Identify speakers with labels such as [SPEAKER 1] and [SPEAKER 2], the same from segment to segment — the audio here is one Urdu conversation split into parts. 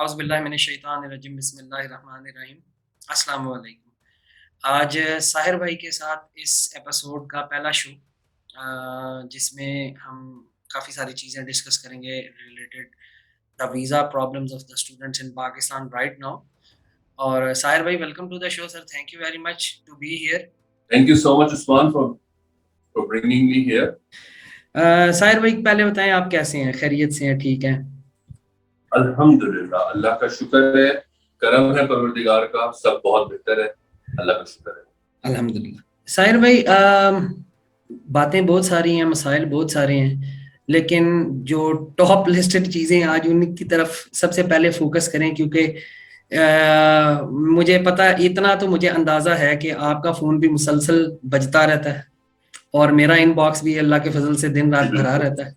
[SPEAKER 1] اعوذ باللہ من الشیطان الرجیم بسم اللہ الرحمن الرحیم۔ السلام علیکم۔ آج ساحر بھائی کے ساتھ اس ایپیسوڈ کا پہلا شو جس میں ہم کافی ساری چیزیں ڈسکس کریں گے related the visa problems of the students in Pakistan right now. اور ساحر بھائی welcome to the show sir, thank you very much to be here.
[SPEAKER 2] Thank you so much, Usman, for bringing me here.
[SPEAKER 1] Sahir بھائی پہلے بتائیں آپ کیسے ہیں، خیریت سے ہیں، ٹھیک ہیں؟
[SPEAKER 2] الحمدللہ، اللہ کا شکر ہے، کرم ہے پروردگار کا، سب بہت بہتر ہے، اللہ کا شکر ہے
[SPEAKER 1] الحمدللہ۔ ساحر بھائی باتیں بہت ساری ہیں، مسائل بہت سارے ہیں، لیکن جو ٹاپ لسٹڈ چیزیں آج ان کی طرف سب سے پہلے فوکس کریں، کیونکہ مجھے پتہ اتنا تو مجھے اندازہ ہے کہ آپ کا فون بھی مسلسل بجتا رہتا ہے اور میرا ان باکس بھی اللہ کے فضل سے دن رات بھرا رہتا ہے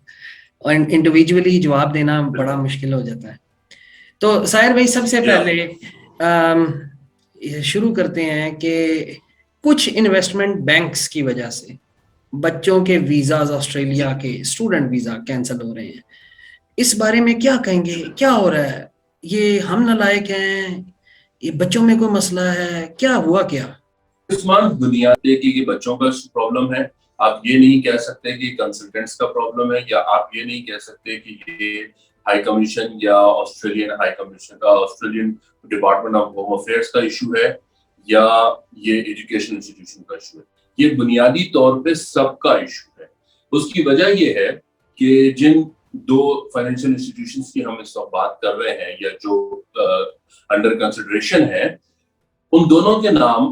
[SPEAKER 1] اور انڈیویجولی جواب دینا بڑا مشکل ہو جاتا ہے۔ تو ساحر بھائی سب سے پہلے شروع کرتے ہیں کہ کچھ انویسٹمنٹ بینکس کی وجہ سے بچوں کے ویزاز آسٹریلیا کے اسٹوڈنٹ ویزا کینسل ہو رہے ہیں، اس بارے میں کیا کہیں گے؟ کیا ہو رہا ہے؟ یہ ہم نالائق ہیں، یہ بچوں میں کوئی مسئلہ ہے، کیا ہوا کیا؟
[SPEAKER 2] عثمان، بنیادی کہ بچوں کا پرابلم ہے، آپ یہ نہیں کہہ سکتے کہ کنسلٹنٹس کا پرابلم ہے، یا آپ یہ نہیں کہہ سکتے کہ یہ ہائی کمیشن یا Australian department of home affairs کا ایشو ہے، یا یہ ایجوکیشن انسٹیٹیوشن کا ایشو ہے۔ یہ بنیادی طور پہ سب کا ایشو ہے۔ اس کی وجہ یہ ہے کہ جن دو فائنینشیل انسٹیٹیوشنز کی ہم اس وقت بات کر رہے ہیں، یا جو انڈر کنسیڈریشن ہے، ان دونوں کے نام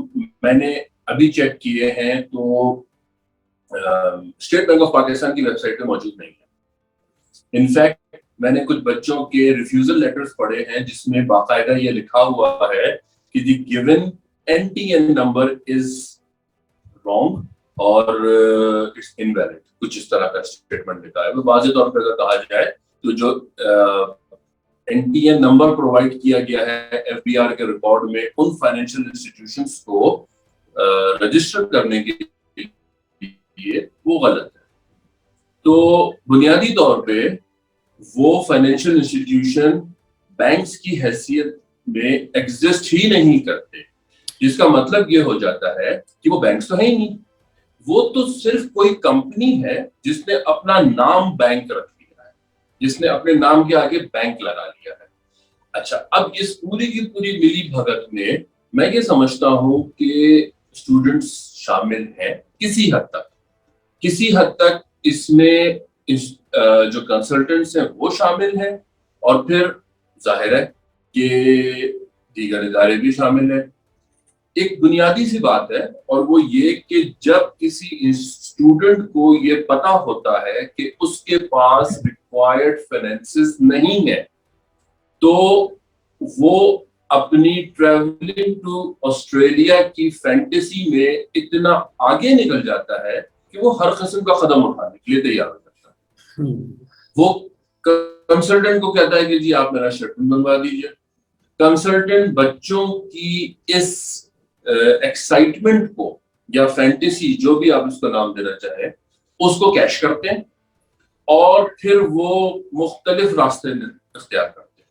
[SPEAKER 2] میں نے ابھی چیک کیے ہیں تو اسٹیٹ بینک آف پاکستان کی ویب سائٹ پہ موجود نہیں ہے۔ انفیکٹ میں نے کچھ بچوں کے ریفیوزل لیٹرز پڑھے ہیں جس میں باقاعدہ یہ لکھا ہوا ہے کہ the given NTN number is wrong اور اٹس انویلڈ، کچھ اس طرح کا اسٹیٹمنٹ لکھا ہے۔ واضح طور پر اگر کہا جائے تو جو NTN نمبر پرووائڈ کیا گیا ہے FBR کے ریکارڈ میں ان فائنینشیل انسٹیٹیوشنز کو رجسٹر کرنے کے لیے، وہ غلط ہے۔ تو بنیادی طور پہ وہ فائنینشیل انسٹیٹیوشن بینکس کی حیثیت میں ایگزسٹ ہی نہیں کرتے، جس کا مطلب یہ ہو جاتا ہے کہ وہ بینکس تو ہے ہی نہیں، وہ تو صرف کوئی کمپنی ہے جس نے اپنا نام بینک رکھ لیا ہے، جس نے اپنے نام کے آگے بینک لگا لیا ہے۔ اچھا، اب اس پوری کی پوری ملی بھگت میں یہ سمجھتا ہوں کہ اسٹوڈنٹس شامل ہیں کسی حد تک اس میں جو کنسلٹنٹس ہیں وہ شامل ہیں، اور پھر ظاہر ہے کہ دیگر ادارے بھی شامل ہیں۔ ایک بنیادی سی بات ہے، اور وہ یہ کہ جب کسی اسٹوڈنٹ کو یہ پتا ہوتا ہے کہ اس کے پاس ریکوائرڈ فائنینسز نہیں ہے، تو وہ اپنی ٹریولنگ ٹو آسٹریلیا کی فینٹیسی میں اتنا آگے نکل جاتا ہے کہ وہ ہر قسم کا قدم اٹھانے کے لیے تیار ہو جاتا ہے۔ وہ کنسلٹنٹ کو کہتا ہے کہ جی آپ میرا شیڈول بنوا دیجیے۔ کنسلٹنٹ بچوں کی اس ایکسائٹمنٹ کو یا فینٹیسی، جو بھی آپ اس کا نام دینا چاہیں، اس کو کیش کرتے ہیں اور پھر وہ مختلف راستے اختیار کرتے ہیں۔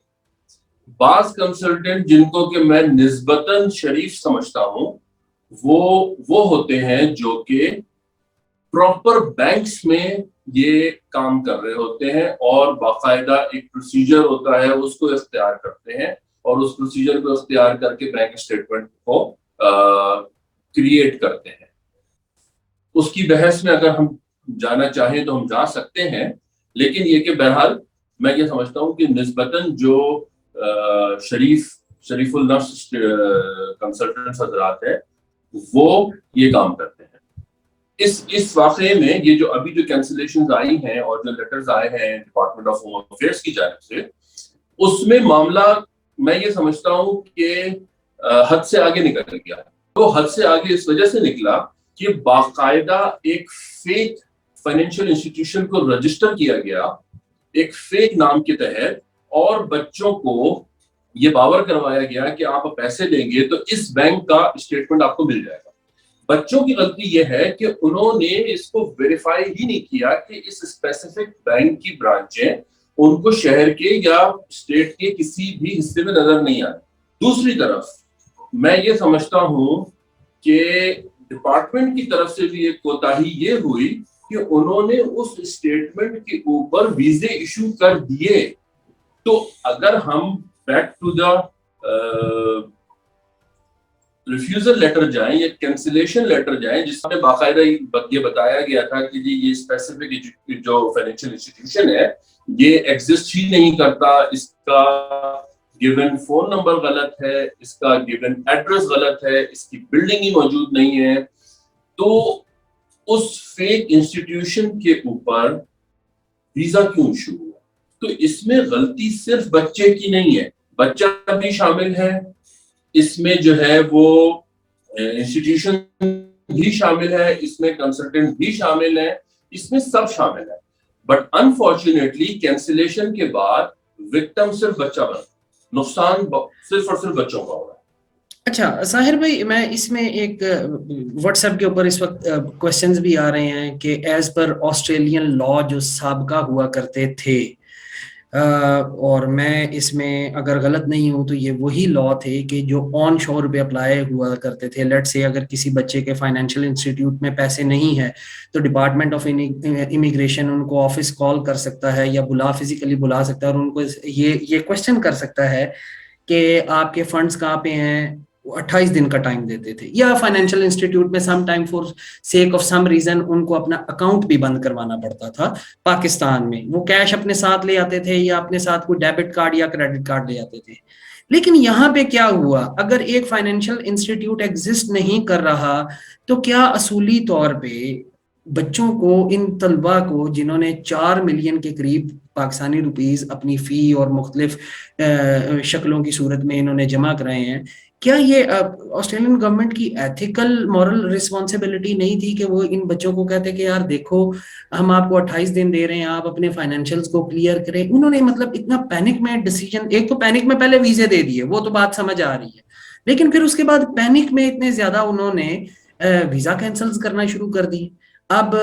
[SPEAKER 2] بعض کنسلٹنٹ جن کو کہ میں نسبتاً شریف سمجھتا ہوں، وہ ہوتے ہیں جو کہ پراپر بینکس میں یہ کام کر رہے ہوتے ہیں اور باقاعدہ ایک پروسیجر ہوتا ہے، اس کو اختیار کرتے ہیں، اور اس پروسیجر کو اختیار کر کے بینک اسٹیٹمنٹ کو کریٹ کرتے ہیں۔ اس کی بحث میں اگر ہم جانا چاہیں تو ہم جا سکتے ہیں، لیکن یہ کہ بہرحال میں یہ سمجھتا ہوں کہ نسبتاً جو شریف النفس کنسلٹنٹس حضرات ہیں، وہ یہ کام کرتے ہیں۔ اس واقعے میں یہ جو ابھی جو کینسلیشنز آئی ہیں اور جو لیٹرز آئے ہیں ڈپارٹمنٹ آف ہوم افیئرس کی جانب سے، اس میں معاملہ میں یہ سمجھتا ہوں کہ حد سے آگے نکل گیا۔ وہ حد سے آگے اس وجہ سے نکلا کہ باقاعدہ ایک فیک فائنینشیل انسٹیٹیوشن کو رجسٹر کیا گیا ایک فیک نام کے تحت، اور بچوں کو یہ باور کروایا گیا کہ آپ پیسے دیں گے تو اس بینک کا اسٹیٹمنٹ آپ کو مل جائے گا۔ بچوں کی غلطی یہ ہے کہ انہوں نے اس کو ویریفائی ہی نہیں کیا کہ اس اسپیسیفک بینک کی برانچیں ان کو شہر کے یا اسٹیٹ کے کسی بھی حصے میں نظر نہیں آتی. دوسری طرف میں یہ سمجھتا ہوں کہ ڈپارٹمنٹ کی طرف سے بھی ایک کوتاہی یہ ہوئی کہ انہوں نے اس اسٹیٹمنٹ کے اوپر ویزے ایشو کر دیے. تو اگر ہم back to the refusal letter جائیں یا کینسلیشن لیٹر جائیں جس میں باقاعدہ یہ بتایا گیا تھا کہ جی یہ اسپیسیفک جو فائنینشیل انسٹیٹیوشن ہے یہ ایگزسٹ ہی نہیں کرتا, اس کا گیون فون نمبر غلط ہے, اس کا گیون ایڈریس غلط ہے, اس کی بلڈنگ ہی موجود نہیں ہے, تو اس فیک انسٹیٹیوشن کے اوپر ویزا کیوں ایشو ہوا؟ تو اس میں غلطی صرف بچے کی نہیں ہے, بچہ بھی شامل ہے اس میں, جو ہے وہ انسٹیٹیوشن بھی شامل ہے اس میں, کنسلٹنٹ بھی شامل ہے اس میں, سب شامل ہے. بٹ انفارچونیٹلی کینسلیشن کے بعد وکٹم صرف بچہ بنا, نقصان صرف اور صرف بچوں کا ہو رہا ہے.
[SPEAKER 1] اچھا ساحر بھائی, میں اس میں ایک واٹس ایپ کے اوپر اس وقت کوشچنز بھی آ رہے ہیں کہ ایز پر آسٹریلین لا جو سابقہ ہوا کرتے تھے, اور میں اس میں اگر غلط نہیں ہوں تو یہ وہی لا تھے کہ جو آن شور پہ اپلائی ہوا کرتے تھے. لیٹ سے اگر کسی بچے کے فائنینشیل انسٹیٹیوٹ میں پیسے نہیں ہے تو ڈپارٹمنٹ آف امیگریشن ان کو آفس کال کر سکتا ہے یا فزیکلی بلا سکتا ہے, اور ان کو یہ کوشچن کر سکتا ہے کہ آپ کے فنڈز کہاں پہ ہیں. 28 دن کا ٹائم دیتے تھے, یا فائنینشیل انسٹیٹیوٹ میں some time for sake of some reason ان کو اپنا اکاؤنٹ بھی بند کروانا پڑتا تھا. پاکستان میں وہ کیش اپنے ساتھ لے آتے تھے یا اپنے ساتھ کوئی ڈیبٹ کارڈ یا کریڈٹ کارڈ لے آتے تھے. لیکن یہاں پہ کیا ہوا, اگر ایک فائنینشیل انسٹیٹیوٹ ایگزسٹ نہیں کر رہا تو کیا اصولی طور پہ بچوں کو, ان طلبہ کو جنہوں نے 4 ملین کے قریب پاکستانی روپیز اپنی فی اور مختلف شکلوں کی صورت میں انہوں نے جمع کرائے ہیں, کیا یہ آسٹریلین گورنمنٹ کی ایتھیکل مورل ریسپانسبلٹی نہیں تھی کہ وہ ان بچوں کو کہتے کہ یار دیکھو ہم آپ کو 28 دن دے رہے ہیں, آپ اپنے فائنینشیلز کو کلیئر کریں. انہوں نے مطلب اتنا پینک میں ڈیسیجن, ایک تو پینک میں پہلے ویزے دے دیے, وہ تو بات سمجھ آ رہی ہے, لیکن پھر اس کے بعد پینک میں اتنے زیادہ انہوں نے ویزا کینسلز کرنا شروع کر دی. اب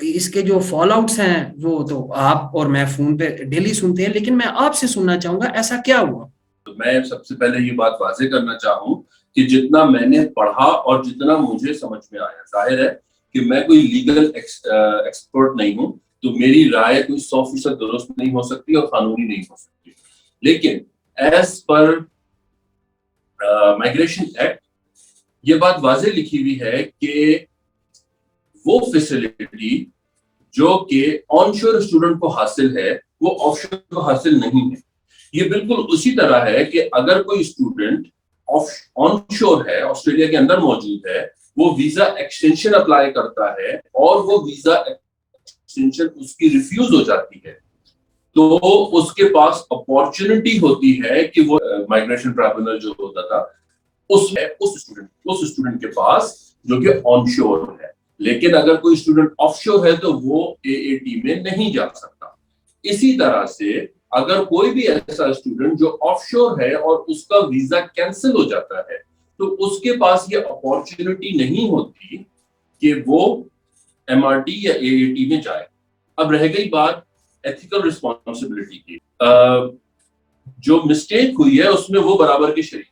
[SPEAKER 1] اس کے جو فال آؤٹس ہیں وہ تو آپ اور میں فون پہ ڈیلی سنتے ہیں, لیکن میں آپ سے سننا چاہوں گا ایسا کیا ہوا.
[SPEAKER 2] میں سب سے پہلے یہ بات واضح کرنا چاہوں کہ جتنا میں نے پڑھا اور جتنا مجھے سمجھ میں آیا, ظاہر ہے کہ میں کوئی لیگل ایکسپرٹ نہیں ہوں تو میری رائے کوئی 100% درست نہیں ہو سکتی اور قانونی نہیں ہو سکتی, لیکن ایز پر مائگریشن ایکٹ یہ بات واضح لکھی ہوئی ہے کہ وہ فیسلٹی جو کہ آن شور اسٹوڈنٹ کو حاصل ہے وہ آف شور کو حاصل نہیں ہے. یہ بالکل اسی طرح ہے کہ اگر کوئی اسٹوڈنٹ آن شور ہے, آسٹریلیا کے اندر موجود ہے, وہ ویزا ایکسٹینشن اپلائی کرتا ہے اور وہ ویزا ایکسٹینشن اس کی ریفیوز ہو جاتی ہے, تو اس کے پاس اپارچونٹی ہوتی ہے کہ وہ مائگریشن ٹرائبونل جو ہوتا تھا اس اسٹوڈنٹ کے پاس جو کہ آن شور ہے. لیکن اگر کوئی اسٹوڈنٹ آف شور ہے تو وہ AAT میں نہیں جا سکتا. اسی طرح سے اگر کوئی بھی ایسا اسٹوڈنٹ جو آف شور ہے اور اس کا ویزا کینسل ہو جاتا ہے تو اس کے پاس یہ اپارچونٹی نہیں ہوتی کہ وہ MRT یا AAT میں جائے. اب رہ گئی بات ایتھیکل ریسپانسبلٹی کی, جو مسٹیک ہوئی ہے اس میں وہ برابر کے شریک ہے.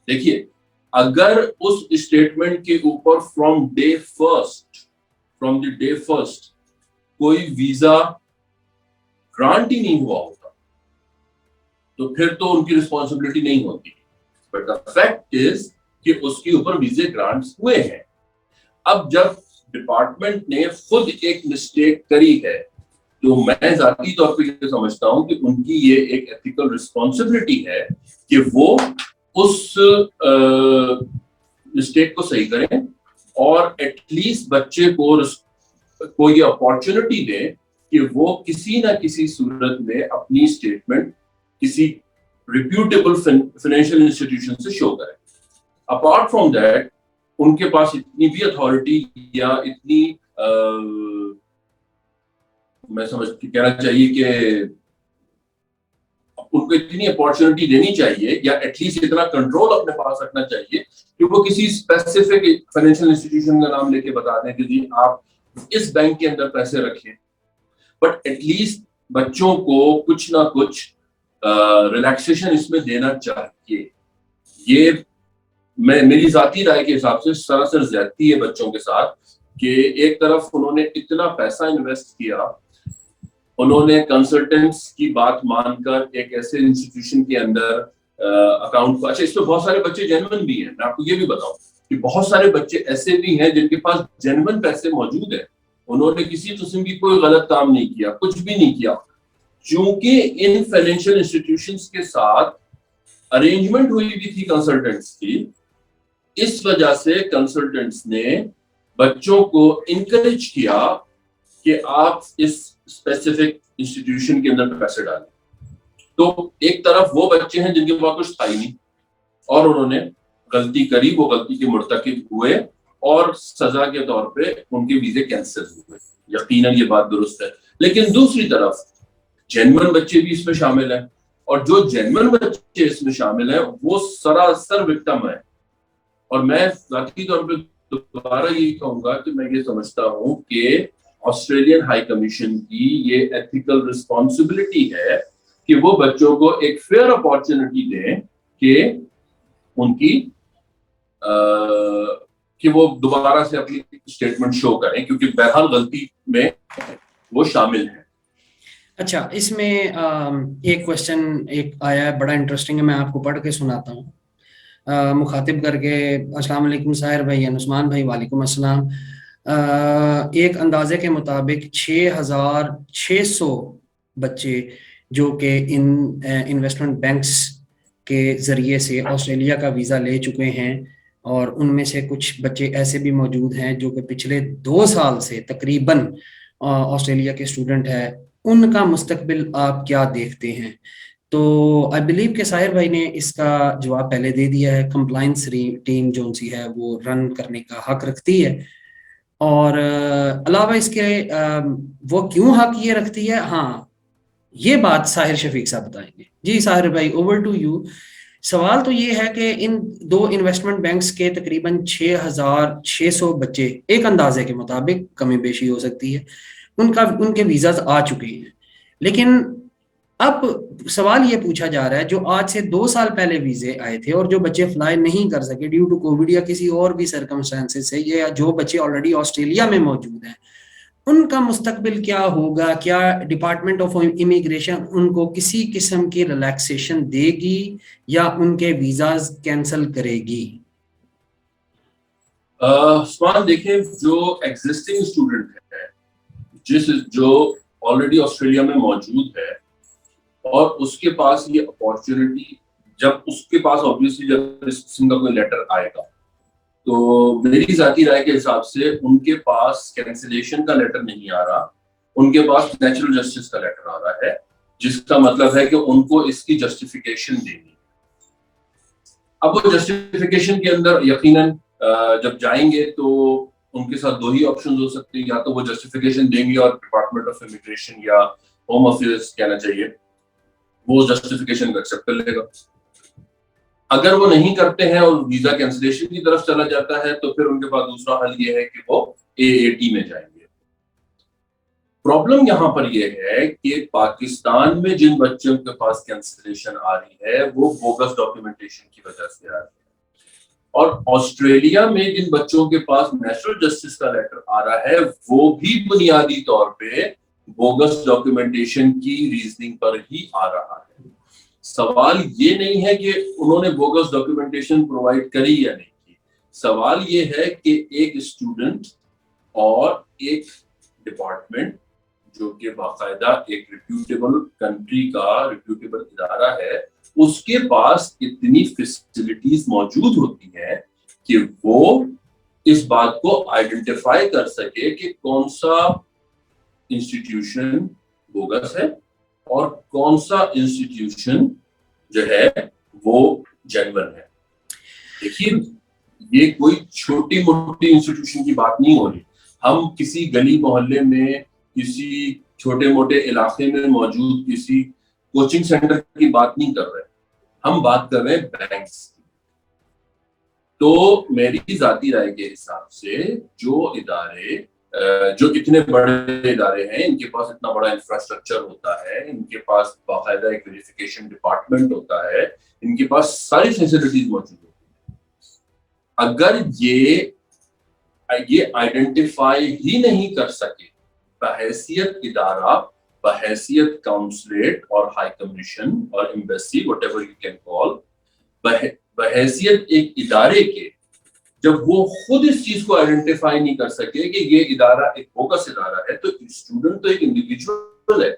[SPEAKER 2] دیکھیے اگر اس اسٹیٹمنٹ کے اوپر فرام دی ڈے فرسٹ کوئی ویزا گرانٹ ہی نہیں ہوا ہوتا تو پھر تو ان کی رسپانسبلٹی نہیں ہوتی. بٹ دا فیکٹ از کہ اس کے اوپر ویزے گرانٹس ہوئے ہیں. اب جب ڈپارٹمنٹ نے خود ایک مسٹیک کری ہے تو میں ذاتی طور پہ یہ سمجھتا ہوں کہ ان کی یہ ایک ایتھیکل رسپانسبلٹی ہے کہ وہ اس مسٹیک کو صحیح کریں اور ایٹ لیسٹ بچے کو یہ اپارچونٹی دیں کہ وہ کسی نہ کسی صورت میں اپنی اسٹیٹمنٹ کسی ریپیوٹیبل فائنینشیل انسٹیٹیوشن سے شو کریں. اپارٹ فرام دیٹ ان کے پاس اتنی بھی اتھارٹی یا اتنی میں سمجھ کہنا چاہیے کہ ان کو اتنی اپارچونٹی دینی چاہیے یا ایٹ لیسٹ اتنا کنٹرول اپنے پاس رکھنا چاہیے کہ وہ کسی اسپیسیفک فائنینشیل انسٹیٹیوشن کا نام لے کے بتا دیں کہ جی آپ اس بینک کے اندر پیسے رکھیں, بٹ ایٹ لیسٹ بچوں کو کچھ نہ کچھ ریلیکسیشن اس میں دینا چاہیے. یہ میری ذاتی رائے کے حساب سے سراسر زیادتی ہے بچوں کے ساتھ کہ ایک طرف انہوں نے اتنا پیسہ انویسٹ کیا, انہوں نے کنسلٹنٹس کی بات مان کر ایک ایسے انسٹیٹیوشن کے اندر اکاؤنٹ کو, اچھا اس میں بہت سارے بچے جینون بھی ہیں, میں آپ کو یہ بھی بتاؤں کہ بہت سارے بچے ایسے بھی ہیں جن کے پاس جینون پیسے موجود ہیں, انہوں نے کسی قسم کی کوئی غلط کام نہیں کیا, کچھ بھی نہیں کیا. چونکہ ان فائنینشیل انسٹیٹیوشنز کے ساتھ ارینجمنٹ ہوئی بھی تھی کنسلٹنٹس کی, اس وجہ سے کنسلٹنٹس نے بچوں کو انکریج کیا کہ آپ اس اسپیسیفک انسٹیٹیوشن کے اندر پیسے ڈالیں. تو ایک طرف وہ بچے ہیں جن کے پاس کچھ تھا ہی نہیں اور انہوں نے غلطی کری, وہ غلطی کے مرتکب ہوئے اور سزا کے طور پہ ان کے ویزے کینسل ہوئے. یقیناً یہ بات درست ہے. لیکن دوسری طرف جینون بچے بھی اس میں شامل ہیں, اور جو جینون بچے اس میں شامل ہیں وہ سراسر وکٹم ہے. اور میں ذاتی طور پہ دوبارہ یہی کہوں گا کہ میں یہ سمجھتا ہوں کہ آسٹریلین ہائی کمیشن کی یہ ایتھیکل رسپانسبلٹی ہے کہ وہ بچوں کو ایک فیئر اپارچونٹی دیں کہ ان کی کہ وہ دوبارہ سے اپنی اسٹیٹمنٹ شو کریں, کیونکہ بہرحال غلطی میں وہ شامل ہیں.
[SPEAKER 1] اچھا, اس میں ایک کوشچن ایک آیا ہے بڑا انٹرسٹنگ ہے, میں آپ کو پڑھ کے سناتا ہوں. مخاطب کر کے, السلام علیکم ساحر بھائی, عثمان بھائی وعلیکم السلام. ایک اندازے کے مطابق 6,600 بچے جو کہ انویسٹمنٹ بینکس کے ذریعے سے آسٹریلیا کا ویزا لے چکے ہیں, اور ان میں سے کچھ بچے ایسے بھی موجود ہیں جو کہ پچھلے 2 سال سے تقریباً آسٹریلیا کے اسٹوڈنٹ ہیں, ان کا مستقبل آپ کیا دیکھتے ہیں؟ تو آئی بلیو کہ ساحر بھائی نے اس کا جواب پہلے دے دیا ہے. کمپلائنس ٹیم جو سی ہے وہ رن کرنے کا حق رکھتی ہے, اور علاوہ اس کے وہ کیوں حق یہ رکھتی ہے, ہاں یہ بات ساحر شفیق صاحب بتائیں گے. جی ساحر بھائی, اوور ٹو یو. سوال تو یہ ہے کہ ان 2 انویسٹمنٹ بینکس کے تقریباً 6,600 بچے, ایک اندازے کے مطابق, کمی بیشی ہو سکتی ہے, ان کے ویزاز آ چکے ہیں. لیکن اب سوال یہ پوچھا جا رہا ہے, جو آج سے 2 سال پہلے ویزے آئے تھے اور جو بچے فلائی نہیں کر سکے ڈیو ٹو کووڈ یا کسی اور بھی سرکمسٹانسز سے, یا جو بچے آلریڈی آسٹریلیا میں موجود ہیں, ان کا مستقبل کیا ہوگا؟ کیا ڈپارٹمنٹ آف امیگریشن ان کو کسی قسم کی ریلیکسیشن دے گی یا ان کے ویزاز کینسل کرے گی؟
[SPEAKER 2] عثمان دیکھیں, جو ایگزسٹنگ اسٹوڈنٹ ہے جو آلریڈی آسٹریلیا میں موجود ہے اور اس کے پاس یہ اپارچونٹی, جب اس کے پاس obviously جب اس قسم کا کوئی لیٹر آئے گا تو میری ذاتی رائے کے حساب سے ان کے پاس کینسلیشن کا لیٹر نہیں آ رہا, ان کے پاس نیچرل جسٹس کا لیٹر آ رہا ہے, جس کا مطلب ہے کہ ان کو اس کی جسٹیفیکیشن دینی ہے. اب وہ جسٹیفیکیشن کے اندر یقیناً جب جائیں گے تو ان کے ساتھ 2 ہی آپشنز ہو سکتے ہیں, یا تو وہ جسٹیفیکیشن دیں گے اور ڈپارٹمنٹ آف امیگریشن یا ہوم افیئرس کہنا چاہیے وہ جسٹیفیکیشن ایکسیپٹ کر لے گا. اگر وہ نہیں کرتے ہیں اور ویزا کینسلیشن کی طرف چلا جاتا ہے تو پھر ان کے پاس دوسرا حل یہ ہے کہ وہ AAT میں جائیں گے. پرابلم یہاں پر یہ ہے کہ پاکستان میں جن بچوں کے پاس کینسلیشن آ رہی ہے وہ بوگس ڈاکیومنٹیشن کی وجہ سے آ رہی ہے, اور آسٹریلیا میں جن بچوں کے پاس نیچرل جسٹس کا لیٹر آ رہا ہے وہ بھی بنیادی طور پہ بوگس ڈاکیومنٹیشن کی ریزننگ پر ہی آ رہا ہے. سوال یہ نہیں ہے کہ انہوں نے بوگس ڈاکیومنٹیشن پرووائڈ کری یا نہیں کی, سوال یہ ہے کہ ایک اسٹوڈنٹ اور ایک ڈپارٹمنٹ جو کہ باقاعدہ ایک ریپیوٹیبل کنٹری کا ریپیوٹیبل ادارہ ہے, اس کے پاس اتنی فیسلٹیز موجود ہوتی ہیں کہ وہ اس بات کو آئیڈینٹیفائی کر سکے کہ کون سا انسٹیٹیوشن بوگس ہے اور کون سا انسٹیٹیوشن جو ہے وہ جینون ہے. دیکھیے, یہ کوئی چھوٹی موٹی انسٹیٹیوشن کی بات نہیں ہو رہی, ہم کسی گلی محلے میں کسی چھوٹے موٹے علاقے میں موجود کسی کوچنگ سینٹر کی بات نہیں کر رہے, ہم بات کر رہے ہیں بینکس کی. تو میری ذاتی رائے کے حساب سے جو ادارے جو اتنے بڑے ادارے ہیں ان کے پاس اتنا بڑا انفراسٹرکچر ہوتا ہے, ان کے پاس باقاعدہ ایک ویریفیکیشن ڈپارٹمنٹ ہوتا ہے, ان کے پاس ساری فیسلٹیز موجود ہوتی ہیں. اگر یہ آئیڈینٹیفائی ہی نہیں کر سکے بحیثیت ادارہ, بحیثیت کاؤنسلیٹ اور ہائی کمیشن اور embassy what ever you can کال, بحیثیت ایک ادارے کے, جب وہ خود اس چیز کو آئیڈینٹیفائی نہیں کر سکے کہ یہ ادارہ ایک بوگس ادارہ ہے, تو اسٹوڈنٹ تو ایک انڈیویجول ہے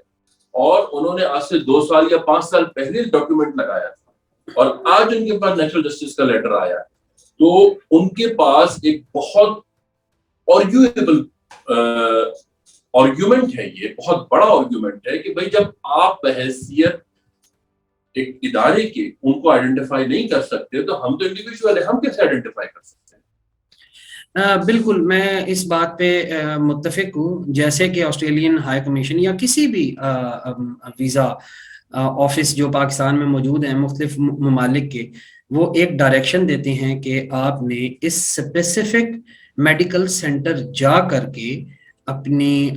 [SPEAKER 2] اور انہوں نے آج سے 2 سال یا 5 سال پہلے ڈاکیومنٹ لگایا تھا اور آج ان کے پاس نیشنل جسٹس کا لیٹر آیا, تو ان کے پاس ایک بہت آرگیویبل آرگیومنٹ ہے, یہ بہت بڑا آرگیومنٹ ہے کہ بھائی جب آپ بحیثیت ایک ادارے کے ان کو آئیڈینٹیفائی نہیں کر سکتے تو ہم تو انڈیویجول ہیں, ہم کیسے آئیڈینٹیفائی کر سکتے ہیں.
[SPEAKER 1] بالکل میں اس بات پہ متفق ہوں. جیسے کہ آسٹریلین ہائی کمیشن یا کسی بھی ویزا آفس جو پاکستان میں موجود ہیں مختلف ممالک کے, وہ ایک ڈائریکشن دیتے ہیں کہ آپ نے اس اسپیسیفک میڈیکل سینٹر جا کر کے اپنی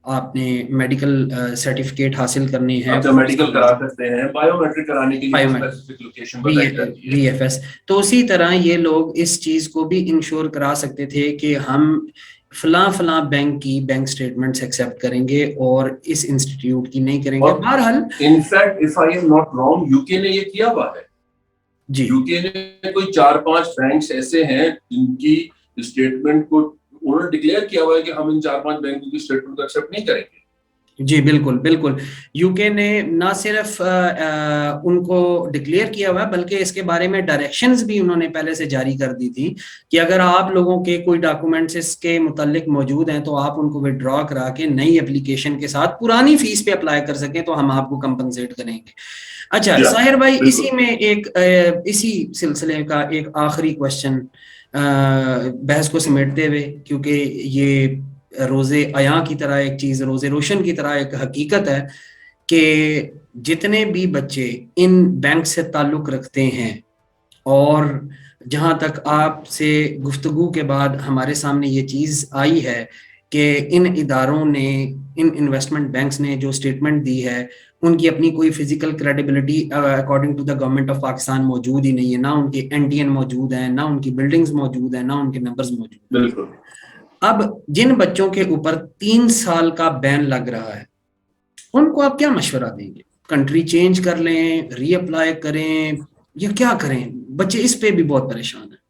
[SPEAKER 1] آپ نے میڈیکل سرٹیفکیٹ حاصل کرنی ہے.
[SPEAKER 2] اچھا, میڈیکل کرا سکتے ہیں, بایو میٹرک کرانے کے لیے اسپیسیفک لوکیشن بتائی جاتی ہے,
[SPEAKER 1] VFS. تو اسی طرح یہ لوگ اس چیز کو بھی انشور کرا سکتے تھے کہ ہم فلاں بینک کی بینک سٹیٹمنٹس ایکسیپٹ کریں گے اور اس انسٹیٹیوٹ کی نہیں کریں گے. بہرحال
[SPEAKER 2] in fact if I am not wrong, you کے نے یہ کیا ہوا ہے.
[SPEAKER 1] جی,
[SPEAKER 2] یو کے نے کوئی 4-5 بینکس ایسے ہیں جن کی اسٹیٹمنٹ کو انہوں نے ڈکلیئر کیا ہوا ہے کہ ہم ان 4-5 بینکوں کی اسٹیٹمنٹ کو ایکسیپٹ نہیں کریں گے.
[SPEAKER 1] جی بالکل. یو کے نے نہ صرف ان کو ڈکلیئر کیا ہوا ہے بلکہ اس کے بارے میں ڈائریکشنز بھی انہوں نے پہلے سے جاری کر دی تھی کہ اگر آپ لوگوں کے کوئی ڈاکومنٹس اس کے متعلق موجود ہیں تو آپ ان کو وڈرا کرا کے نئی اپلیکیشن کے ساتھ پرانی فیس پہ اپلائی کر سکیں تو ہم آپ کو کمپنسیٹ کریں گے. اچھا ساحر بھائی, اسی میں اسی سلسلے کا ایک آخری کوشچن بحث کو سمیٹتے ہوئے, کیونکہ یہ روز عیاں کی طرح ایک چیز, روز روشن کی طرح ایک حقیقت ہے کہ جتنے بھی بچے ان بینک سے تعلق رکھتے ہیں, اور جہاں تک آپ سے گفتگو کے بعد ہمارے سامنے یہ چیز آئی ہے کہ ان اداروں نے, ان انویسٹمنٹ بینکس نے جو سٹیٹمنٹ دی ہے ان کی اپنی کوئی physical credibility according to the government of Pakistan موجود ہی نہیں ہے, نہ ان کے NTN موجود ہیں, نہ ان کی بلڈنگز موجود ہیں, نہ ان کے نمبرز موجود ہیں.
[SPEAKER 2] بالکل.
[SPEAKER 1] اب جن بچوں کے اوپر 3 سال کا بین لگ رہا ہے ان کو آپ کیا مشورہ دیں گے؟ کنٹری چینج کر لیں, ری اپلائی کریں, یا کیا کریں؟ بچے اس پہ بھی بہت پریشان ہیں.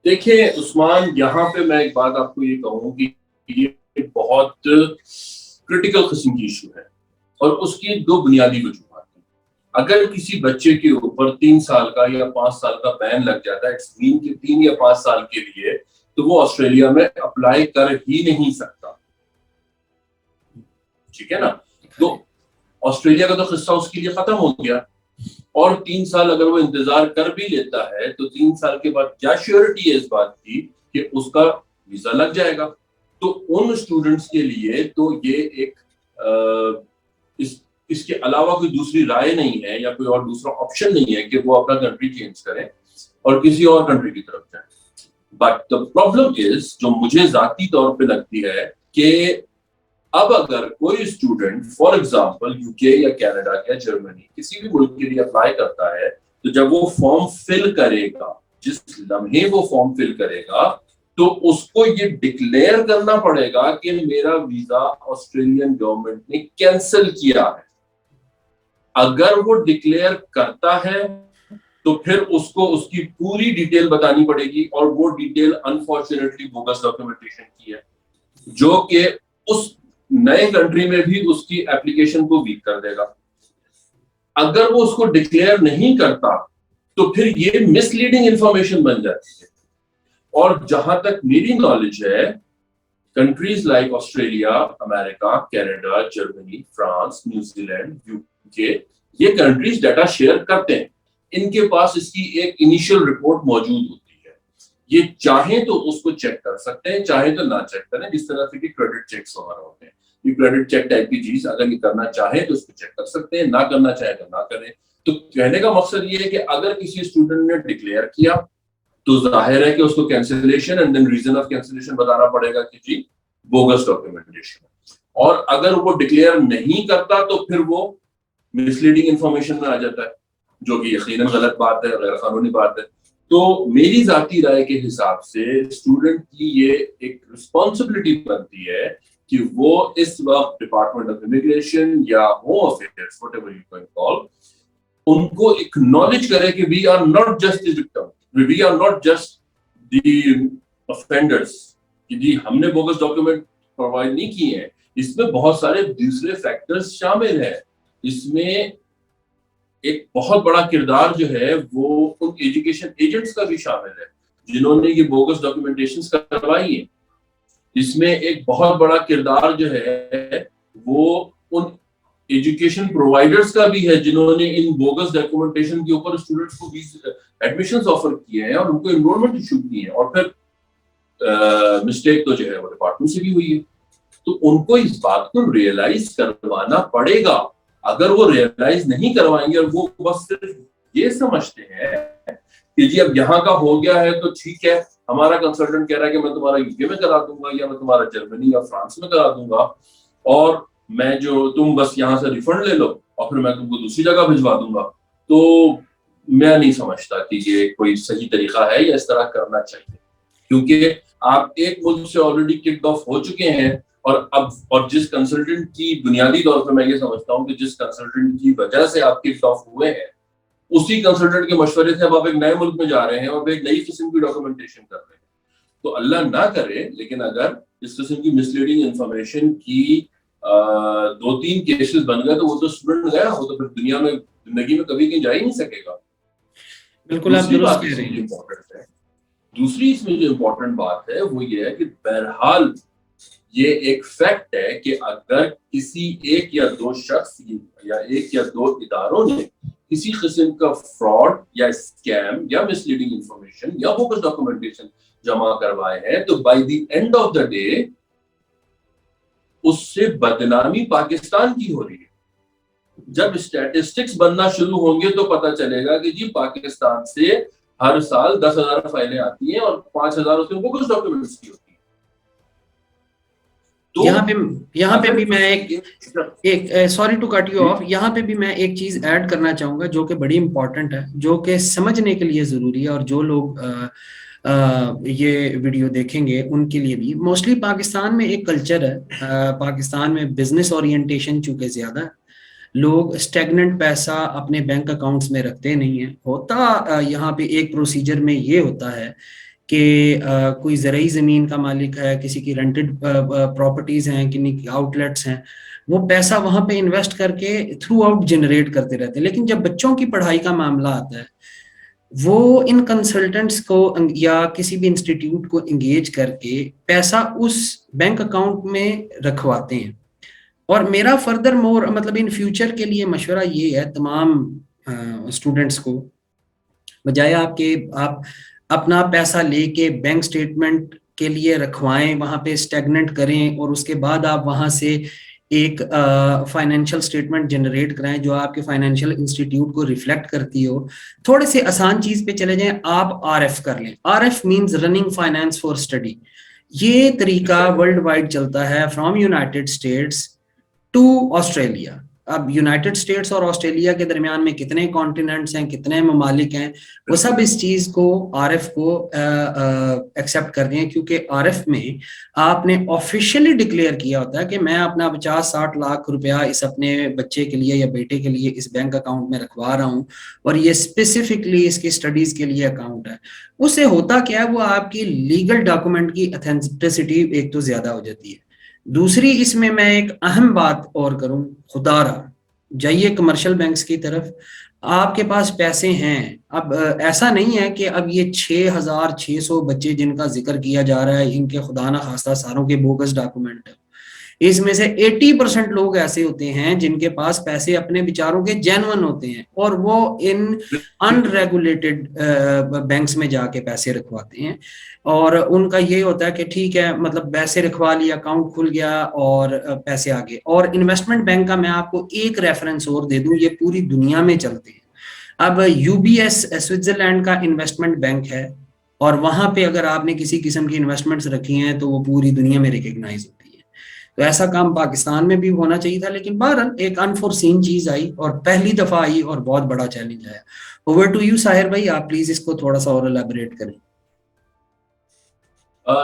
[SPEAKER 2] دیکھیں عثمان, یہاں پہ میں ایک بات آپ کو یہ کہوں کہ یہ بہت کرٹیکل قسم کی ایشو ہے اور اس کی 2 بنیادی وجوہات ہیں. اگر کسی بچے کے اوپر 3 سال کا یا 5 سال کا بین لگ جاتا ہے, اٹس مین کہ 3 یا 5 سال کے لیے, تو وہ آسٹریلیا میں اپلائی کر ہی نہیں سکتا. ٹھیک ہے نا, تو آسٹریلیا کا تو قصہ اس کے لیے ختم ہو گیا. اور 3 سال اگر وہ انتظار کر بھی لیتا ہے تو 3 سال کے بعد کیا شیورٹی ہے اس بات کی کہ اس کا ویزا لگ جائے گا. تو ان اسٹوڈنٹس کے لیے تو یہ ایک اس کے علاوہ کوئی دوسری رائے نہیں ہے یا کوئی اور دوسرا آپشن نہیں ہے کہ وہ اپنا کنٹری چینج کریں اور کسی اور کنٹری کی طرف جائیں. بٹ دا پرابلم از, جو مجھے ذاتی طور پہ لگتی ہے کہ اب اگر کوئی اسٹوڈنٹ فار ایگزامپل یو کے یا کینیڈا یا جرمنی کسی بھی ملک کے لیے اپلائی کرتا ہے, تو جب وہ فارم فل کرے گا, جس لمحے وہ فارم فل کرے گا, تو اس کو یہ ڈکلیئر کرنا پڑے گا کہ میرا ویزا آسٹریلین گورنمنٹ نے کینسل کیا ہے. اگر وہ ڈکلیئر کرتا ہے تو پھر اس کو اس کی پوری ڈیٹیل بتانی پڑے گی, اور وہ ڈیٹیل انفارچونیٹلی بوگس ڈاکیومنٹیشن کی ہے, جو کہ اس نئے کنٹری میں بھی اس کی اپلیکیشن کو ویک کر دے گا. اگر وہ اس کو ڈکلیئر نہیں کرتا تو پھر یہ مس لیڈنگ انفارمیشن بن جاتی ہے. اور جہاں تک میری نالج ہے, countries like Australia, America, Canada, Germany, France, New Zealand, you کے, یہ کنٹریز ڈیٹا شیئر کرتے ہیں. ان کے پاس اس کی ایک انیشل رپورٹ موجود ہوتی ہے. یہ چاہیں تو اس کو چیک کر سکتے ہیں, چاہیں تو نہ چیک کریں, جس طرح سے کہ کریڈٹ چیکس وغیرہ ہوتے ہیں. یہ کریڈٹ چیک ٹائپ کی چیز اگر یہ کرنا چاہیں تو اس کو چیک کر سکتے ہیں, نہ کرنا چاہیں تو نہ کریں. تو کہنے کا مقصد یہ ہے کہ اگر کسی اسٹوڈنٹ نے ڈکلیئر کیا تو ظاہر ہے کہ اس کو cancellation and then reason of cancellation بتانا پڑے گا کہ جی بوگس ڈاکیومنٹیشن. اور اگر وہ ڈکلیئر نہیں کرتا تو پھر وہ مس لیڈنگ انفارمیشن میں آ جاتا ہے, جو کہ یقیناً غلط بات ہے, غیر قانونی بات ہے. تو میری ذاتی رائے کے حساب سے اسٹوڈنٹ کی یہ ایک رسپانسبلٹی بنتی ہے کہ وہ اس وقت ڈپارٹمنٹ آف امیگریشن یا home affairs whatever you can call, ان کو اکنالج کرے کہ we are not just the victim, we are not just the offenders, کہ جی ہم نے بوگس ڈاکیومنٹ پرووائڈ نہیں کیے ہیں, اس میں بہت سارے دوسرے فیکٹرز شامل ہیں. اس میں ایک بہت بڑا کردار جو ہے وہ ان ایجوکیشن ایجنٹس کا بھی شامل ہے جنہوں نے یہ بوگس ڈاکیومنٹیشنز کروائی ہیں. اس میں ایک بہت بڑا کردار جو ہے وہ ان ایجوکیشن پرووائڈرز کا بھی ہے جنہوں نے ان بوگس ڈاکیومنٹیشن کے اوپر اسٹوڈنٹس کو ایڈمیشنز آفر کیے ہیں اور ان کو انرولمنٹ ایشو کی ہیں, اور پھر مسٹیک تو جو ہے وہ ڈپارٹمنٹ سے بھی ہوئی ہے. تو ان کو اس بات کو ریئلائز کروانا پڑے گا. اگر وہ ریئلائز نہیں کروائیں گے اور وہ بس صرف یہ سمجھتے ہیں کہ جی اب یہاں کا ہو گیا ہے تو ٹھیک ہے, ہمارا کنسلٹنٹ کہہ رہا ہے کہ میں تمہارا یو کے میں کرا دوں گا یا میں تمہارا جرمنی یا فرانس میں کرا دوں گا, اور میں جو تم بس یہاں سے ریفنڈ لے لو اور پھر میں تم کو دوسری جگہ بھجوا دوں گا, تو میں نہیں سمجھتا کہ یہ کوئی صحیح طریقہ ہے یا اس طرح کرنا چاہیے. کیونکہ آپ ایک ملک سے آلریڈی کک آف ہو چکے ہیں, اور جس کنسلٹنٹ کی بنیادی طور پہ میں یہ سمجھتا ہوں کہ جس کنسلٹنٹ کی وجہ سے آپ کک آف ہوئے ہیں, اسی کنسلٹنٹ کے مشورے سے اب آپ ایک نئے ملک میں جا رہے ہیں اور ایک نئی قسم کی ڈاکیومنٹیشن کر رہے ہیں. تو اللہ نہ کرے, لیکن اگر اس قسم کی مس لیڈنگ انفارمیشن کی 2-3 کیسز بن گئے تو وہ تو اسٹوڈنٹ گیا, وہ تو پھر دنیا میں زندگی میں کبھی کہیں جا ہی نہیں سکے گا.
[SPEAKER 1] بالکل آپ درست کہہ رہے ہیں.
[SPEAKER 2] دوسری اس میں جو امپورٹنٹ بات ہے وہ یہ ہے کہ بہرحال یہ ایک فیکٹ ہے کہ اگر کسی ایک یا دو شخص یا ایک یا دو اداروں نے کسی قسم کا فراڈ یا اسکیم یا مس لیڈنگ انفارمیشن یا بوگس ڈاکیومنٹیشن جمع کروائے ہیں, تو by the end of the day اس سے بدنامی پاکستان کی ہو رہی ہے. جب اسٹیٹسٹکس بننا شروع ہوں گے تو پتہ چلے گا کہ جی پاکستان سے ہر سال 10,000 فائلیں آتی ہیں اور 5,000 اس میں بوگس ڈاکیومنٹس کی ہوتی ہیں.
[SPEAKER 1] یہاں پہ بھی میں ایک sorry to cut you off, یہاں پہ بھی میں ایک چیز ایڈ کرنا چاہوں گا جو کہ بڑی امپورٹنٹ ہے, جو کہ سمجھنے کے لیے ضروری ہے, اور جو لوگ یہ ویڈیو دیکھیں گے ان کے لیے بھی. موسٹلی پاکستان میں ایک کلچر ہے, پاکستان میں بزنس اورینٹیشن چونکہ زیادہ ہے, لوگ اسٹیگننٹ پیسہ اپنے بینک اکاؤنٹس میں رکھتے نہیں ہیں. ہوتا یہاں پہ ایک پروسیجر میں یہ ہوتا ہے کہ کوئی زرعی زمین کا مالک ہے, کسی کی رینٹڈ پراپرٹیز ہیں, کسی کی آؤٹ لیٹس ہیں, وہ پیسہ وہاں پہ انویسٹ کر کے تھرو آؤٹ جنریٹ کرتے رہتے ہیں. لیکن جب بچوں کی پڑھائی کا معاملہ آتا ہے, وہ ان کنسلٹنٹس کو یا کسی بھی انسٹیٹیوٹ کو انگیج کر کے پیسہ اس بینک اکاؤنٹ میں رکھواتے ہیں. اور میرا فردر مور مطلب ان فیوچر کے لیے مشورہ یہ ہے تمام اسٹوڈنٹس کو, بجائے آپ اپنا پیسہ لے کے بینک سٹیٹمنٹ کے لیے رکھوائیں, وہاں پہ اسٹیگننٹ کریں اور اس کے بعد آپ وہاں سے ایک فائنینشیل سٹیٹمنٹ جنریٹ کرائیں جو آپ کے فائنینشیل انسٹیٹیوٹ کو ریفلیکٹ کرتی ہو. تھوڑے سے آسان چیز پہ چلے جائیں, آپ RF کر لیں. RF means running finance for study. یہ طریقہ ورلڈ وائڈ چلتا ہے from United States to Australia. اب یونائٹیڈ اسٹیٹس اور آسٹریلیا کے درمیان میں کتنے کانٹیننٹس ہیں, کتنے ممالک ہیں, وہ سب اس چیز کو RF کو ایکسیپٹ کر دیں, کیونکہ RF میں آپ نے آفیشیلی ڈکلیئر کیا ہوتا ہے کہ میں اپنا 50-60 لاکھ روپیہ اس اپنے بچے کے لیے یا بیٹے کے لیے اس بینک اکاؤنٹ میں رکھوا رہا ہوں, اور یہ اسپیسیفکلی اس کی اسٹڈیز کے لیے اکاؤنٹ ہے. اس سے ہوتا کیا ہے, وہ آپ کی لیگل ڈاکومنٹ کی اتھینٹسٹی ایک تو زیادہ ہو جاتی ہے. دوسری اس میں ایک اہم بات اور کروں, خدا رہا جائیے کمرشل بینکس کی طرف, آپ کے پاس پیسے ہیں. اب ایسا نہیں ہے کہ اب یہ 6,600 بچے جن کا ذکر کیا جا رہا ہے ان کے خدا نہ خواستہ ساروں کے بوگس ڈاکومنٹ ہیں. اس میں سے 80% لوگ ایسے ہوتے ہیں جن کے پاس پیسے اپنے بیچاروں کے جینون ہوتے ہیں, اور وہ ان ان ریگولیٹڈ بینکس میں جا کے پیسے رکھواتے ہیں, اور ان کا یہ ہوتا ہے کہ ٹھیک ہے مطلب پیسے رکھوا لیا, اکاؤنٹ کھل گیا اور پیسے آگے. اور انویسٹمنٹ بینک کا میں آپ کو ایک ریفرنس اور دے دوں, یہ پوری دنیا میں چلتے ہیں. اب UBS سوئٹزرلینڈ کا انویسٹمنٹ بینک ہے, اور وہاں پہ اگر آپ نے کسی قسم کی انویسٹمنٹس رکھی ہیں تو وہ پوری دنیا میں ریکگنائز ہوتی ہے. تو ایسا کام پاکستان میں بھی ہونا چاہیے تھا, لیکن بہرحال ایک انفورسین چیز آئی اور پہلی دفعہ آئی اور بہت بڑا چیلنج آیا. اوور ٹو یو ساحر بھائی, آپ پلیز اس کو تھوڑا سا اور الیبوریٹ کریں.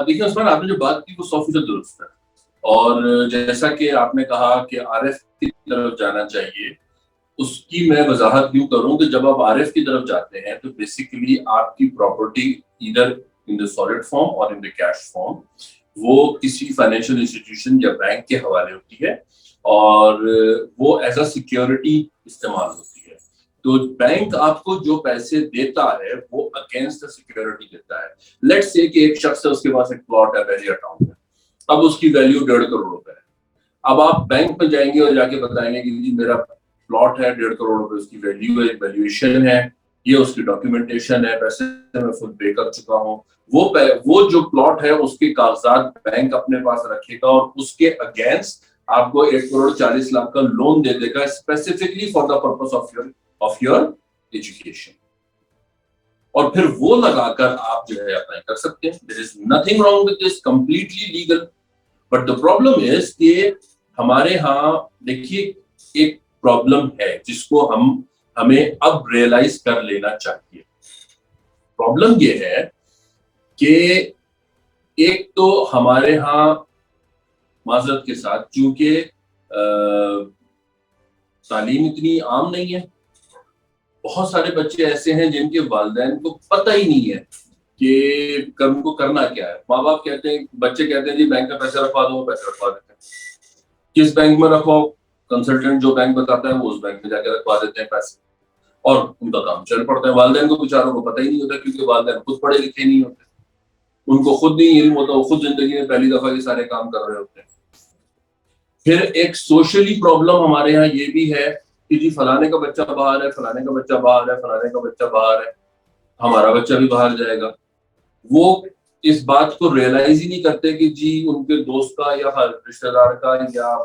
[SPEAKER 2] دیکھیں عثمان, آپ نے جو بات کی وہ 100% درست ہے, اور جیسا کہ آپ نے کہا کہ آر ایف کی طرف جانا چاہیے, اس کی میں وضاحت یوں کروں کہ جب آپ آر ایف کی طرف جاتے ہیں تو بیسیکلی آپ کی پراپرٹی ادھر ان دا سالڈ فارم اور ان دا کیش فارم وہ کسی فائنینشیل انسٹیٹیوشن یا بینک کے حوالے ہوتی ہے, اور وہ ایز اے سیکیورٹی استعمال ہوتی ہے. تو بینک آپ کو جو پیسے دیتا ہے وہ اگینسٹ سیکیورٹی دیتا ہے. لیٹس سے کہ ایک شخص ہے, اس کے پاس ایک پلاٹ ہے ویری ٹاؤن میں, اب اس کی ویلیو 1.5 کروڑ روپے ہے. اب آپ بینک میں جائیں گے اور جا کے بتائیں گے کہ جی میرا پلاٹ ہے 1.5 کروڑ روپے, اس کی ویلیو ہے, ویلیویشن ہے, یہ اس کی ڈاکیومنٹیشن ہے, پیسے میں فل پے کر چکا ہوں. وہ جو پلاٹ ہے اس کے کاغذات بینک اپنے پاس رکھے گا اور اس کے اگینسٹ آپ کو 1 کروڑ 40 لاکھ کا لون دے دے گا specifically for the purpose of your education. اور پھر وہ لگا کر آپ جو ہے اپلائی کر سکتے ہیں. there is nothing wrong with this, completely legal. but the problem is کہ ہمارے ہاں دیکھیے ایک پرابلم ہے جس کو ہمیں اب ریئلائز کر لینا چاہیے. پرابلم یہ ہے کہ ایک تو ہمارے ہاں معذرت کے ساتھ چونکہ تعلیم اتنی عام نہیں ہے, بہت سارے بچے ایسے ہیں جن کے والدین کو پتہ ہی نہیں ہے کہ ان کو کرنا کیا ہے. ماں باپ کہتے ہیں, بچے کہتے ہیں جی بینک کا پیسہ رکھوا دو, وہ پیسہ رکھوا دیتے ہیں. کس بینک میں رکھو, کنسلٹنٹ جو بینک بتاتا ہے وہ اس بینک میں جا کے رکھوا دیتے ہیں پیسے, اور ان کا کام چل پڑتا ہے. والدین کو بیچاروں کو پتہ ہی نہیں ہوتا کیونکہ والدین خود پڑھے لکھے نہیں ہوتے, ان کو خود نہیں علم ہوتا, وہ خود زندگی میں پہلی دفعہ یہ سارے کام کر رہے ہوتے ہیں. پھر ایک سوشلی پرابلم ہمارے یہاں یہ بھی ہے کہ جی فلانے کا بچہ باہر ہے, فلانے کا بچہ باہر ہے, فلانے کا بچہ باہر ہے, ہمارا بچہ بھی باہر جائے گا. وہ اس بات کو ریئلائز ہی نہیں کرتے کہ جی ان کے دوست کا یا رشتہ دار کا یا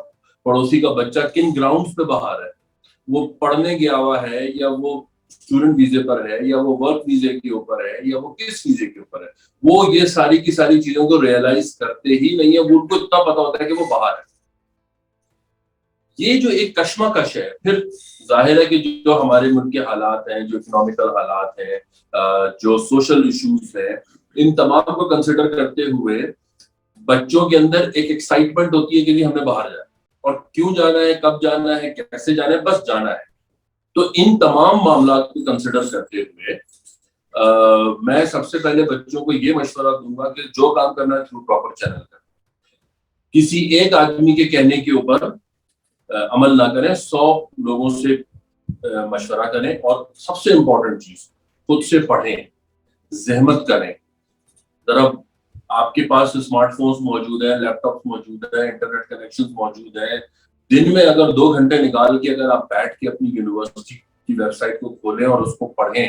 [SPEAKER 2] پڑوسی کا بچہ کن گراؤنڈز پہ باہر ہے. وہ پڑھنے گیا ہوا ہے, یا وہ اسٹوڈنٹ ویزے پر ہے, یا وہ ورک ویزے کے اوپر ہے, یا وہ کس ویزے کے اوپر ہے. وہ یہ ساری کی ساری چیزوں کو ریئلائز کرتے ہی نہیں ہے. وہ ان کو اتنا پتا ہوتا ہے کہ وہ باہر ہے. یہ جو ایک کشمکش ہے. پھر ظاہر ہے کہ جو ہمارے ملک کے حالات ہیں, جو اکنامیکل حالات ہیں, جو سوشل ایشوز ہیں, ان تمام کو کنسیڈر کرتے ہوئے بچوں کے اندر ایک ایکسائٹمنٹ ہوتی ہے کہ ہم نے باہر جانا, اور کیوں جانا ہے, کب جانا ہے, کیسے جانا ہے, بس جانا ہے. تو ان تمام معاملات کو کنسیڈر کرتے ہوئے میں سب سے پہلے بچوں کو یہ مشورہ دوں گا کہ جو کام کرنا ہے تھرو پراپر چینل کریں. کسی ایک آدمی کے کہنے کے اوپر عمل نہ کریں, 100 لوگوں سے مشورہ کریں, اور سب سے امپورٹنٹ چیز خود سے پڑھیں, زحمت کریں. ذرا آپ کے پاس اسمارٹ فونز موجود ہیں, لیپ ٹاپس موجود ہیں, انٹرنیٹ کنیکشن موجود ہیں. دن میں اگر 2 گھنٹے نکال کے اگر آپ بیٹھ کے اپنی یونیورسٹی کی ویب سائٹ کو کھولیں اور اس کو پڑھیں,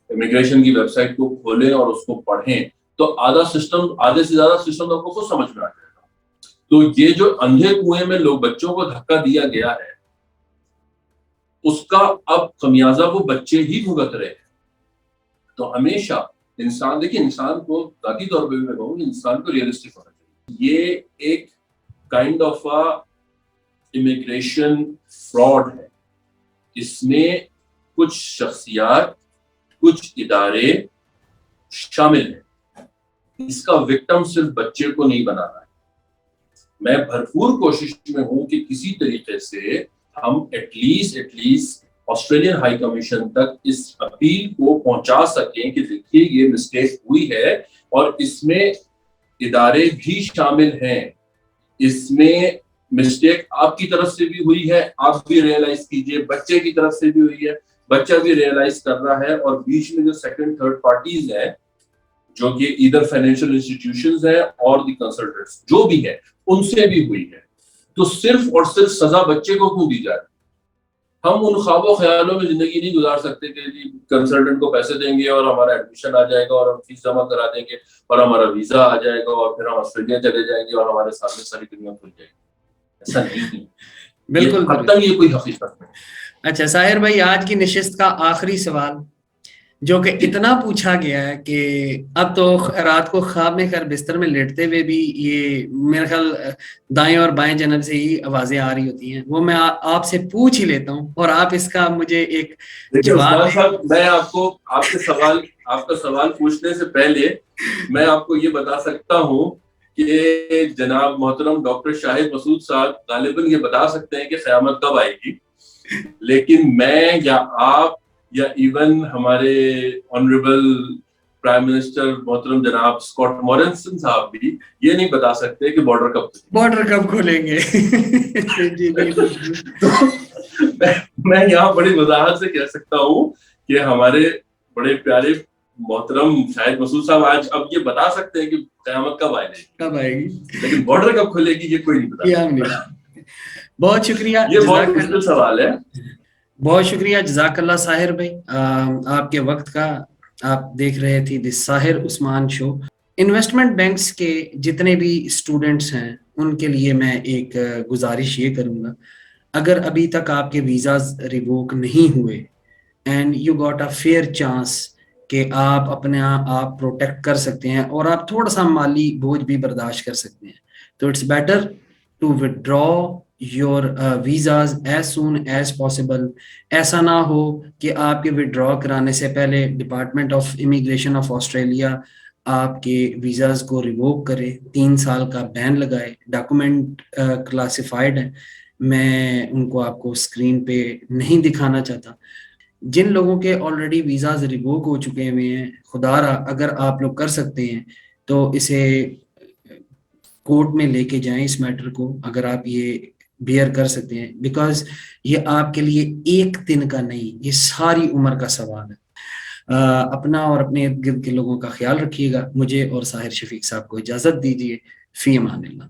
[SPEAKER 2] امیگریشن کی ویب سائٹ کو کھولیں اور اس کو پڑھیں, تو آدھے سے زیادہ سسٹم آپ کو خود سمجھ میں آ جائے گا. تو یہ جو اندھے کنویں میں لوگ بچوں کو دھکا دیا گیا ہے, اس کا اب خمیازہ وہ بچے ہی بھگت رہے ہیں. تو ہمیشہ انسان, دیکھیں انسان کو ذاتی طور پہ بھی میں کہوں کہ انسان کو ریئلسٹک ہونا چاہیے. یہ ایک کائنڈ آف امیگریشن فراڈ ہے. اس میں کچھ شخصیات, کچھ ادارے شامل ہیں. اس کا وکٹم صرف بچے کو نہیں بنانا ہے. میں بھرپور کوشش میں ہوں کہ کسی طریقے سے ہم at least Australian high commission تک اس اپیل کو پہنچا سکیں کہ دیکھیے یہ مسٹیک ہوئی ہے, اور اس میں ادارے بھی شامل ہیں. اس میں مسٹیک آپ کی طرف سے بھی ہوئی ہے, آپ بھی ریئلائز کیجئے, بچے کی طرف سے بھی ہوئی ہے, بچہ بھی ریئلائز کر رہا ہے, اور بیچ میں جو سیکنڈ تھرڈ پارٹیز ہیں جو کہ ادھر فائنینشیل انسٹیٹیوشنز ہیں اور دی کنسلٹنٹس جو بھی ہے ان سے بھی ہوئی ہے. تو صرف اور صرف سزا بچے کو کیوں دی جائے؟ ہم ان خواب و خیالوں میں زندگی نہیں گزار سکتے کہ جی کنسلٹنٹ کو پیسے دیں گے اور ہمارا ایڈمیشن آ جائے گا اور ہم فیس جمع کرا دیں گے اور ہمارا ویزا آ جائے گا اور پھر ہم آسٹریلیا چلے جائیں گے اور ہمارے سامنے ساری دنیا کھل جائے گی. ایسا نہیں.
[SPEAKER 1] بالکل
[SPEAKER 2] اب تک یہ کوئی حقیقت نہیں.
[SPEAKER 1] اچھا ساحر بھائی, آج کی نشست کا آخری سوال, جو کہ اتنا پوچھا گیا ہے کہ اب تو رات کو خواب میں کر بستر میں لیٹتے ہوئے بھی یہ میرے خیال دائیں اور بائیں جانب سے ہی آوازیں آ رہی ہوتی ہیں. وہ میں آپ سے پوچھ ہی لیتا ہوں اور آپ اس کا مجھے ایک
[SPEAKER 2] عثمان صاحب، میں آپ کو آپ کا سوال پوچھنے سے پہلے میں آپ کو یہ بتا سکتا ہوں کہ جناب محترم ڈاکٹر شاہد مسعود صاحب غالباً یہ بتا سکتے ہیں کہ قیامت کب آئے گی، لیکن میں یا آپ یا ایون ہمارے آنریبل پرائم منسٹر محترم جناب اسکاٹ مورنسن صاحب بھی یہ نہیں بتا سکتے کہ
[SPEAKER 1] بارڈر کب کھولیں گے. جی
[SPEAKER 2] تو میں یہاں بڑی وضاحت سے کہہ سکتا ہوں کہ ہمارے بڑے پیارے محترم شاہد مسعود صاحب آج اب یہ بتا سکتے ہیں کہ قیامت کب آئے گی، لیکن بارڈر کب کھلے گی یہ کوئی نہیں بتا.
[SPEAKER 1] بہت شکریہ،
[SPEAKER 2] یہ بہت مشکل سوال ہے.
[SPEAKER 1] بہت شکریہ، جزاک اللہ ساحر بھائی آپ کے وقت کا. آپ دیکھ رہے تھے دی ساحر عثمان شو. انویسٹمنٹ بینکس کے جتنے بھی اسٹوڈنٹس ہیں ان کے لیے میں ایک گزارش یہ کروں گا، اگر ابھی تک آپ کے ویزاز ریووک نہیں ہوئے and you got a fair chance کہ آپ اپنے آپ پروٹیکٹ کر سکتے ہیں اور آپ تھوڑا سا مالی بوجھ بھی برداشت کر سکتے ہیں، تو it's better to withdraw your visas as soon as possible. ایسا نہ ہو کہ آپ کے withdraw کرانے سے پہلے department of immigration of Australia آپ کے ویزاز کو ریووک کرے، 3 سال کا بین لگائے. ڈاکومنٹ کلاسیفائڈ ہیں، میں ان کو آپ کو اسکرین پہ نہیں دکھانا چاہتا. جن لوگوں کے آلریڈی ویزاز ریووک ہو چکے ہوئے ہیں، خدا را اگر آپ لوگ کر سکتے ہیں تو اسے کورٹ میں لے کے جائیں اس میٹر کو، اگر آپ یہ بیئر کر سکتے ہیں، بیکاز یہ آپ کے لیے ایک دن کا نہیں، یہ ساری عمر کا سوال ہے. اپنا اور اپنے ارد گرد کے لوگوں کا خیال رکھیے گا. مجھے اور ساحر شفیق صاحب کو اجازت دیجیے. فی امان اللہ.